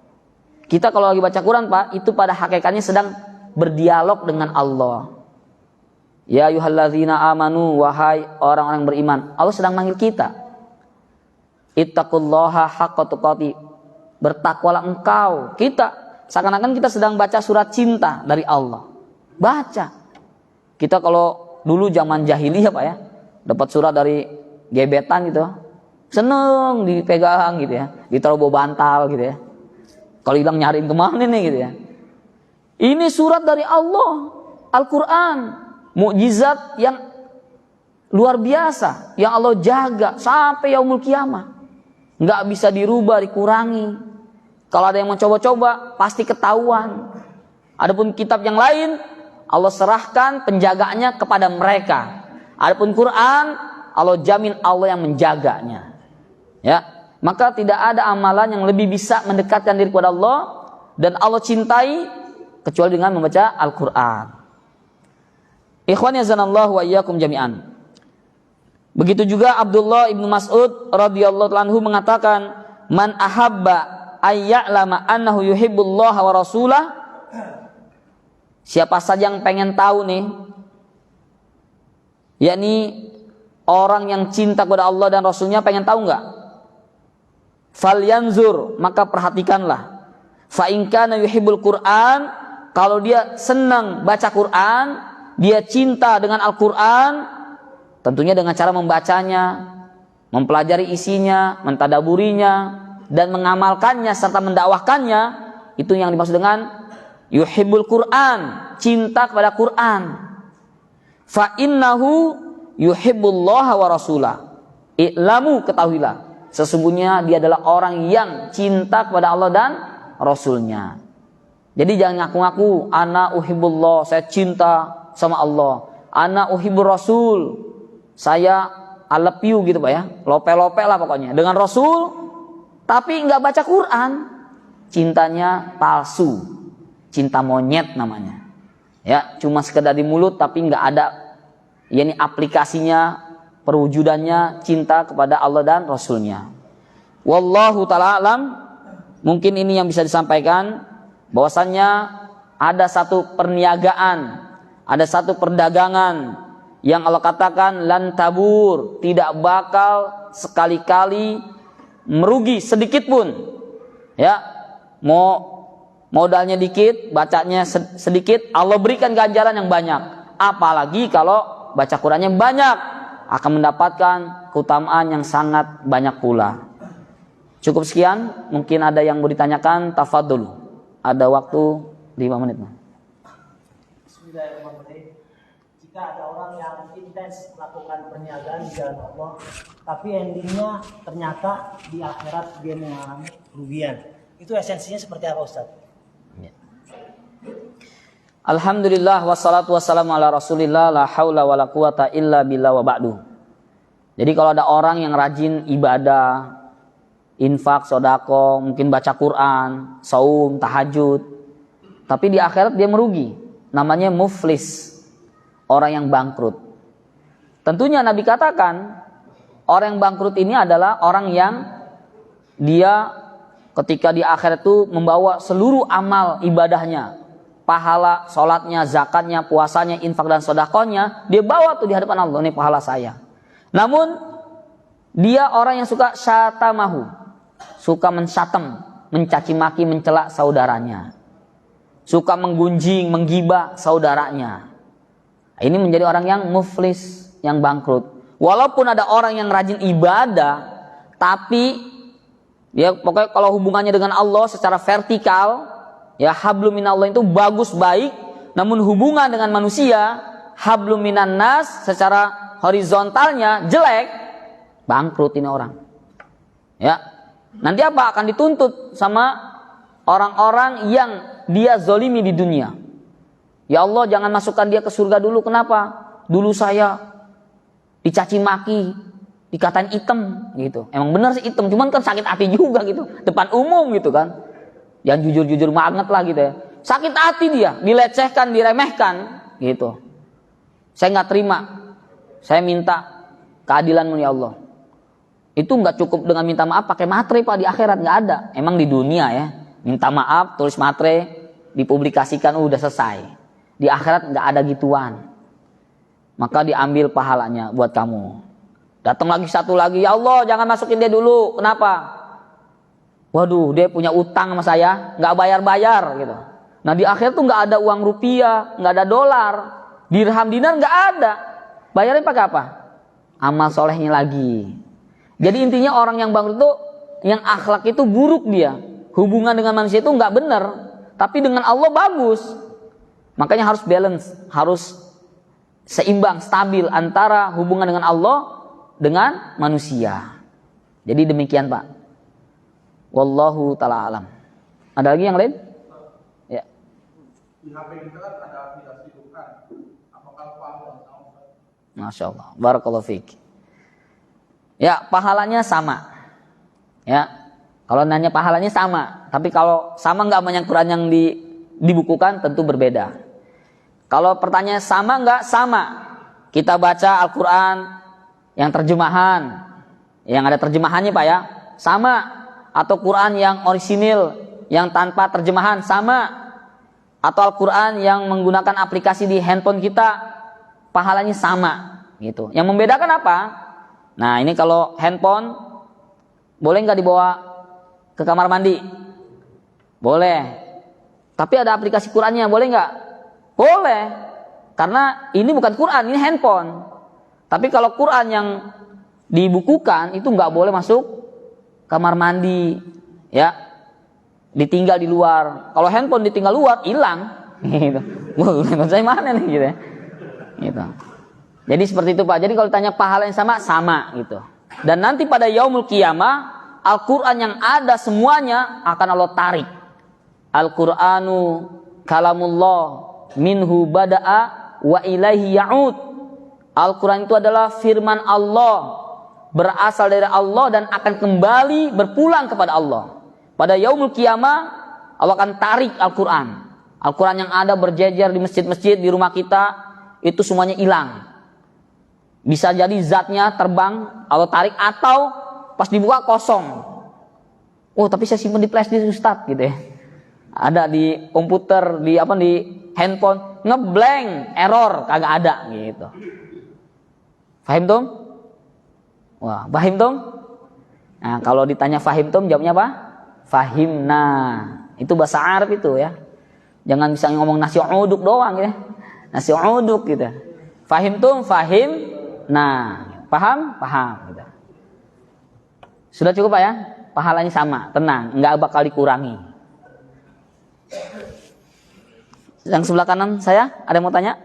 Kita kalau lagi baca Quran, Pak, itu pada hakikatnya sedang berdialog dengan Allah. Ya ayyuhalladzina amanu, wahai orang-orang beriman. Allah sedang manggil kita. Ittaqullaha haqqa tuqatih, bertakwalah engkau. Kita seakan-akan kita sedang baca surat cinta dari Allah. Baca. Kita kalau dulu zaman jahiliyah, Pak, ya, dapat surat dari gebetan gitu, seneng dipegang gitu ya, ditaruh bawa bantal gitu ya. Kalau hilang nyariin kemana nih gitu ya. Ini surat dari Allah, Al-Quran, mukjizat yang luar biasa, yang Allah jaga sampai yaumul kiamah, nggak bisa dirubah, dikurangi. Kalau ada yang mencoba-coba pasti ketahuan. Adapun kitab yang lain, Allah serahkan penjagaannya kepada mereka. Adapun Quran, Allah jamin Allah yang menjaganya. Ya, maka tidak ada amalan yang lebih bisa mendekatkan diri kepada Allah dan Allah cintai kecuali dengan membaca Al-Quran. Ikhwan yazanallahu wa iyyakum jami'an. Begitu juga Abdullah ibnu Mas'ud radhiyallahu anhu mengatakan, man ahabba ayya'lama annahu yuhibbullaha wa rasulah. Siapa saja yang pengen tahu nih, yakni orang yang cinta kepada Allah dan Rasulnya, pengen tahu nggak? Falyanzur, maka perhatikanlah. Fa in kana yuhibbul Qur'an, kalau dia senang baca Quran, dia cinta dengan Al-Quran, tentunya dengan cara membacanya, mempelajari isinya, mentadaburinya, dan mengamalkannya serta mendakwahkannya. Itu yang dimaksud dengan yuhibbul Qur'an, cinta kepada Quran. Fa innahu yuhibbullaha wa rasulah. I'lamu, ketahuilah, sesungguhnya dia adalah orang yang cinta kepada Allah dan Rasulnya. Jadi jangan ngaku-ngaku ana uhibbullah, saya cinta sama Allah. Ana uhibbur rasul. Saya I love you gitu Pak ya. Lope-lope lah pokoknya. Dengan Rasul tapi nggak baca Quran. Cintanya palsu. Cinta monyet namanya. Ya, cuma sekedar di mulut tapi nggak ada yakni aplikasinya, perwujudannya cinta kepada Allah dan Rasulnya. Wallahu ta'ala alam. Mungkin ini yang bisa disampaikan, bahwasannya ada satu perniagaan, ada satu perdagangan yang Allah katakan lan tabur, tidak bakal sekali-kali merugi sedikit pun. Ya, mau modalnya dikit, bacanya sedikit, Allah berikan ganjaran yang banyak. Apalagi kalau baca Qurannya banyak, akan mendapatkan keutamaan yang sangat banyak pula. Cukup sekian, mungkin ada yang mau ditanyakan, tafadhol. Ada waktu 5 menit. Bismillahirrahmanirrahim. Jika ada orang yang intens melakukan perniagaan di jalan Allah, tapi endingnya ternyata di akhirat dia mengalami kerugian, itu esensinya seperti apa, Ustaz? Alhamdulillah wassalatu wassalamu ala rasulillah la haula wala quwata illa billah wa ba'du. Jadi kalau ada orang yang rajin ibadah, infak, sodako, mungkin baca Quran, saum, tahajud, tapi di akhirat dia merugi, namanya muflis, orang yang bangkrut. Tentunya Nabi katakan orang yang bangkrut ini adalah orang yang dia ketika di akhirat itu membawa seluruh amal ibadahnya, pahala, sholatnya, zakatnya, puasanya, infak dan sodakonya, dia bawa tuh di hadapan Allah, ini pahala saya. Namun dia orang yang suka syatamahu, suka mensyatam, mencaci maki, mencela saudaranya, suka menggunjing, menggibah saudaranya. Ini menjadi orang yang muflis, yang bangkrut. Walaupun ada orang yang rajin ibadah, tapi ya pokoknya kalau hubungannya dengan Allah secara vertikal, ya hablum minallah itu bagus baik, namun hubungan dengan manusia hablum minan nas secara horizontalnya jelek, bangkrut ini orang. Ya. Nanti apa? Akan dituntut sama orang-orang yang dia zolimi di dunia. Ya Allah, jangan masukkan dia ke surga dulu. Kenapa? Dulu saya dicaci maki, dikatain hitam gitu. Emang benar sih hitam, cuman kan sakit hati juga gitu, depan umum gitu kan. Yang jujur-jujur banget lah gitu ya. Sakit hati dia, dilecehkan, diremehkan gitu. Saya nggak terima. Saya minta keadilan-Mu ya Allah. Itu nggak cukup dengan minta maaf pakai matre Pak, di akhirat nggak ada. Emang di dunia ya, minta maaf, tulis matre, dipublikasikan udah selesai. Di akhirat nggak ada gituan. Maka diambil pahalanya buat kamu. Datang lagi satu lagi, ya Allah jangan masukin dia dulu. Kenapa? Waduh, dia punya utang sama saya, nggak bayar-bayar gitu. Nah di akhir tuh nggak ada uang rupiah, nggak ada dolar, dirham dinar nggak ada. Bayarnya pakai apa? Amal solehnya lagi. Jadi intinya orang yang bangkrut itu, yang akhlak itu buruk dia. Hubungan dengan manusia itu nggak benar, tapi dengan Allah bagus. Makanya harus balance, harus seimbang, stabil antara hubungan dengan Allah dengan manusia. Jadi demikian Pak. Wallahu ta'ala alam. Ada lagi yang lain? Ya. Di HP kita kan ada aplikasi bukan. Apakah pahala? Masya Allah. Barakallahu fiik. Ya, pahalanya sama. Ya. Kalau nanya pahalanya sama, tapi kalau sama nggak sama yang Quran yang dibukukan tentu berbeda. Kalau pertanyaan sama nggak? Sama. Kita baca Al-Quran yang terjemahan, yang ada terjemahannya Pak ya, sama. Atau Quran yang orisinil, yang tanpa terjemahan, sama. Atau Al-Quran yang menggunakan aplikasi di handphone kita, pahalanya sama. Gitu. Yang membedakan apa? Nah ini kalau handphone, boleh nggak dibawa ke kamar mandi? Boleh. Tapi ada aplikasi Qurannya, boleh nggak? Boleh. Karena ini bukan Quran, ini handphone. Tapi kalau Quran yang dibukukan, itu nggak boleh masuk kamar mandi, ya, ditinggal di luar. Kalau handphone ditinggal luar, hilang. Gitu. Handphone saya mana nih, gitu ya. Gitu. Jadi seperti itu Pak. Jadi kalau ditanya pahala yang sama, sama gitu. Dan nanti pada yaumul qiyamah, Al-Quran yang ada semuanya akan Allah tarik. Al-Quranu kalamullah minhu bada'a wa ilaihi ya'ud. Al-Quran itu adalah firman Allah, berasal dari Allah dan akan kembali berpulang kepada Allah. Pada yaumul qiyamah Allah akan tarik Al-Quran. Al-Quran yang ada berjejer di masjid-masjid, di rumah kita, itu semuanya hilang. Bisa jadi zatnya terbang, Allah tarik, atau pas dibuka kosong. Oh, tapi saya simpan di flash disk Ustaz gitu ya. Ada di komputer, di handphone, ngeblank, error, kagak ada gitu. Fahim tum? Wah, fahim tum? Nah, kalau ditanya fahim tum, jawabnya apa? Fahimna. Itu bahasa Arab itu ya. Jangan bisa ngomong nasi uduk doang ya. Nasi uduk gitu. Fahim tum, fahim. Nah, paham? Paham gitu. Sudah cukup Pak ya? Pahalanya sama, tenang, enggak bakal dikurangi. Yang sebelah kanan saya, ada yang mau tanya?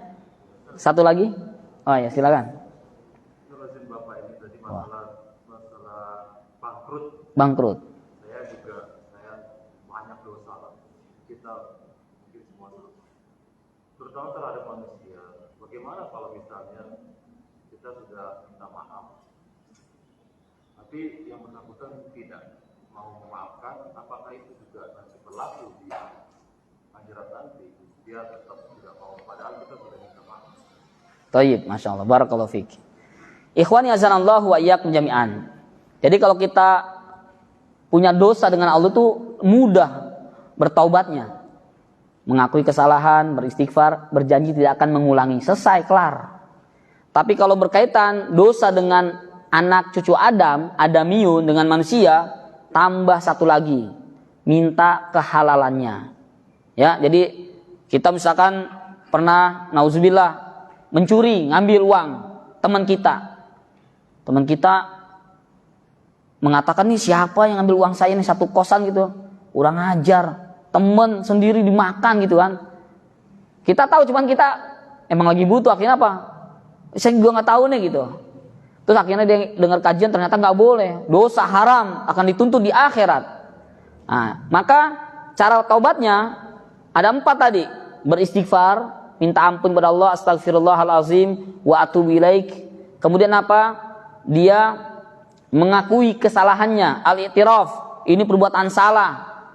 Satu lagi? Oh ya, silakan. Terusin Bapak ini tadi masalah Bangkrut. Saya banyak dosa. Kita mungkin semua salah. Terutama terhadap manusia. Bagaimana kalau misalnya kita sudah minta maaf, tapi yang bersangkutan tidak mau memaafkan, apakah itu juga nanti berlaku di akhirat nanti? Dia tetap tidak mau, padahal kita sudah minta maaf. Thayyib, Masya Allah, barakallahu fiik. Ikhwani azanallahu wa iyyakum jami'an. Jadi kalau kita punya dosa dengan Allah itu mudah bertaubatnya. Mengakui kesalahan, beristighfar, berjanji tidak akan mengulangi. Selesai, kelar. Tapi kalau berkaitan dosa dengan anak cucu Adam, Adamiyun, dengan manusia, tambah satu lagi, minta kehalalannya. Ya, jadi kita misalkan pernah nauzubillah mencuri, ngambil uang teman kita. Teman kita mengatakan, nih siapa yang ngambil uang saya nih, satu kosan gitu. Kurang ajar, temen sendiri dimakan gitu kan. Kita tahu, cuman kita emang lagi butuh, akhirnya apa? Saya juga nggak tahu nih gitu. Terus akhirnya dia dengar kajian, ternyata nggak boleh, dosa haram, akan dituntut di akhirat. Nah, maka cara taubatnya ada 4 tadi: beristighfar, minta ampun kepada Allah, astagfirullahalazim wa atubu ilaik. Kemudian apa? Dia mengakui kesalahannya, al-i'tiraf, ini perbuatan salah,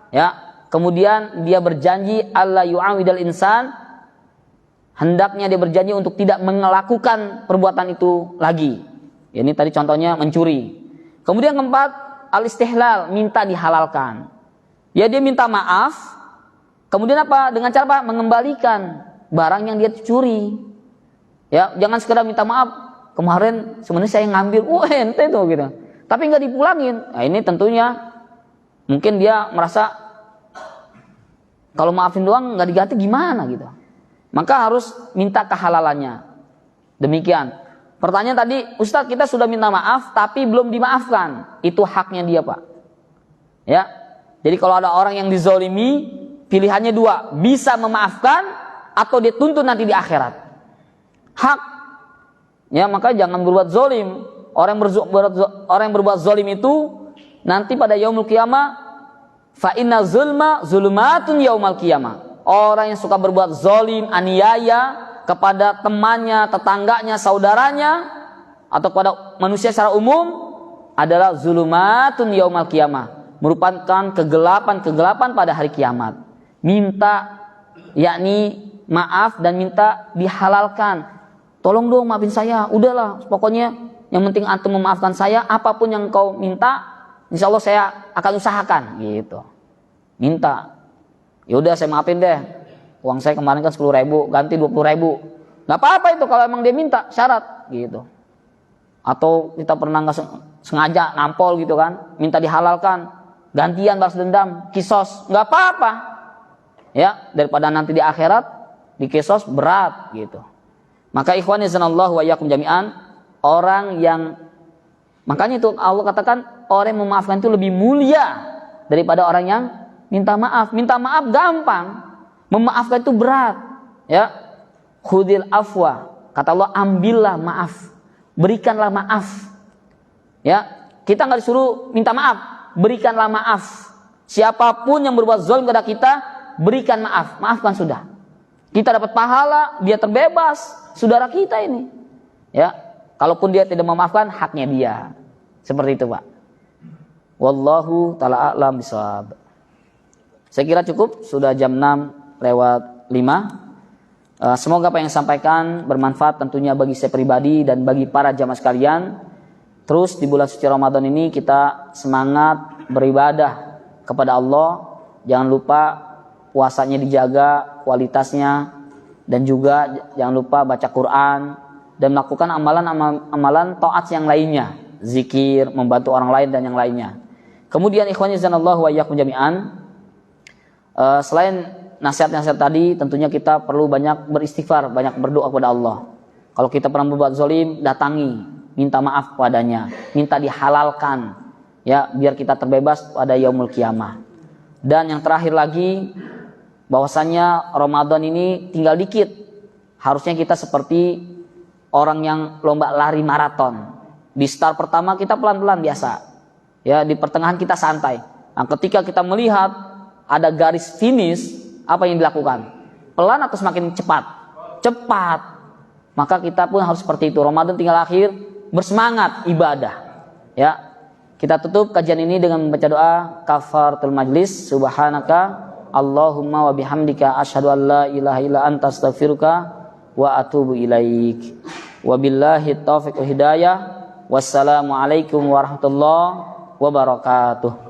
ya. Kemudian dia berjanji alla yu'awidal insan, hendaknya dia berjanji untuk tidak melakukan perbuatan itu lagi. Ini tadi contohnya mencuri. Kemudian keempat, al-istihlal, minta dihalalkan. Ya, dia minta maaf. Kemudian apa? Dengan cara apa? Mengembalikan barang yang dia curi. Ya, jangan sekedar minta maaf. Kemarin sebenarnya saya ngambil, ente tuh gitu. Tapi nggak dipulangin. Nah, ini tentunya mungkin dia merasa kalau maafin doang nggak diganti gimana gitu. Maka harus minta kehalalannya. Demikian. Pertanyaan tadi, Ustadz, kita sudah minta maaf tapi belum dimaafkan. Itu haknya dia, Pak. Ya. Jadi kalau ada orang yang dizolimi, pilihannya 2, bisa memaafkan atau dia tuntut nanti di akhirat. Hak. Ya, maka jangan berbuat zolim. Orang yang berbuat zolim itu nanti pada yaumul qiyamah, fa inna zulma zulumatun yaumal qiyamah. Orang yang suka berbuat zolim, aniaya kepada temannya, tetangganya, saudaranya, atau kepada manusia secara umum adalah zulumatun yaumal qiyamah, merupakan kegelapan pada hari kiamat. Minta, yakni maaf dan minta dihalalkan. Tolong dong maafin saya, udahlah pokoknya yang penting antum memaafkan saya, apapun yang kau minta, insya Allah saya akan usahakan gitu. Minta, yaudah saya maafin deh, uang saya kemarin kan 10.000, ganti 20.000. Gak apa-apa itu kalau emang dia minta syarat gitu. Atau kita pernah nggak sengaja nampol gitu kan, minta dihalalkan, gantian balas dendam, kisos, nggak apa-apa. Ya, daripada nanti di akhirat di kisos berat gitu. Maka ikhwani sanallahu wa iyyakum jami'an, orang yang, makanya itu Allah katakan orang yang memaafkan itu lebih mulia daripada orang yang minta maaf. Minta maaf gampang, memaafkan itu berat. Ya, khudil afwa, kata Allah, ambillah maaf, berikanlah maaf. Ya, kita nggak disuruh minta maaf, berikanlah maaf. Siapapun yang berbuat zalim kepada kita, berikan maaf, maafkan sudah. Kita dapat pahala, dia terbebas, saudara kita ini. Ya, kalaupun dia tidak memaafkan, haknya dia. Seperti itu, Pak. Wallahu ta'ala a'lam bishawab. Saya kira cukup, sudah jam 6:05. Semoga apa yang sampaikan bermanfaat tentunya bagi saya pribadi dan bagi para jamaah sekalian. Terus di bulan suci Ramadan ini kita semangat beribadah kepada Allah. Jangan lupa puasanya dijaga kualitasnya, dan juga jangan lupa baca Quran dan melakukan amalan taat yang lainnya, zikir, membantu orang lain dan yang lainnya. Kemudian ikhwani zanallahu wa iyyakum jami'an, selain nasihat-nasihat tadi, tentunya kita perlu banyak beristighfar, banyak berdoa kepada Allah. Kalau kita pernah berbuat zalim, datangi, minta maaf padanya, minta dihalalkan, ya, biar kita terbebas pada yaumul kiamah. Dan yang terakhir lagi, bahwasanya Ramadan ini tinggal dikit. Harusnya kita seperti orang yang lomba lari maraton. Di start pertama kita pelan-pelan biasa, ya, di pertengahan kita santai. Nah, ketika kita melihat ada garis finish, apa yang dilakukan? Pelan atau semakin cepat? Cepat. Maka kita pun harus seperti itu. Ramadan tinggal akhir, bersemangat ibadah. Ya. Kita tutup kajian ini dengan membaca doa kafaratul majlis. Subhanaka Allahumma wa bihamdika asyhadu an la ilaha illa anta astaghfiruka wa atubu ilaik. Wabillahi taufiq wa hidayah. Wassalamualaikum warahmatullahi wabarakatuh.